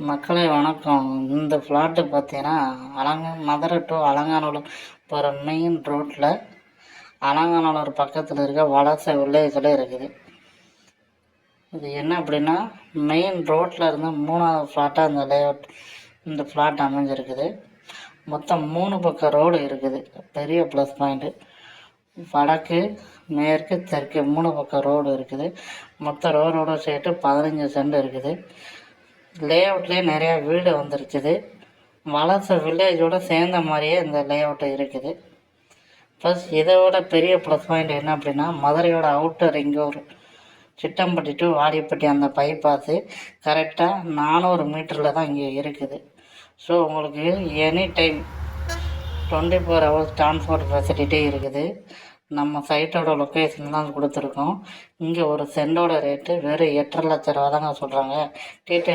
மக்களே வணக்கம். இந்த ஃப்ளாட்டு பார்த்தீங்கன்னா மதுரை டு அலங்காநல்லூர் போகிற மெயின் ரோட்டில் அலங்காநல்லூர் பக்கத்தில் இருக்க வலசை வில்லேஜில் இருக்குது. இது என்ன அப்படின்னா மெயின் ரோட்டில் இருந்து 3வது ஃப்ளாட்டாக இந்த ஃப்ளாட் அமைஞ்சிருக்குது. மொத்தம் 3 பக்கம் ரோடு இருக்குது. பெரிய ப்ளஸ் பாயிண்ட்டு. வடக்கு மேற்கு தெற்கு 3 பக்கம் ரோடு இருக்குது. மொத்த ரோடோட சேர்த்து 15 சென்ட் இருக்குது. லேஅவுட்லேயே நிறையா வீடு வந்துருக்குது. வலசை வில்லேஜோடு சேர்ந்த மாதிரியே இந்த லேஅவுட்டு இருக்குது. ப்ளஸ் இதோட பெரிய ப்ளஸ் பாயிண்ட் என்ன அப்படின்னா மதுரையோட அவுட்டர் இங்கே ஒரு சிட்டம்பட்டி டு வாடிப்பட்டி அந்த பைபாஸு கரெக்டாக 400 மீட்டரில் தான் இங்கே இருக்குது. ஸோ உங்களுக்கு any time 24 hours transport facility இருக்குது. நம்ம சைட்டோட லொக்கேஷன் தான் கொடுத்துருக்கோம். இங்கே ஒரு சென்டோட ரேட்டு வெறும் 8.5 லட்ச ரூபா தாங்க சொல்கிறாங்க. டீட்டெயில்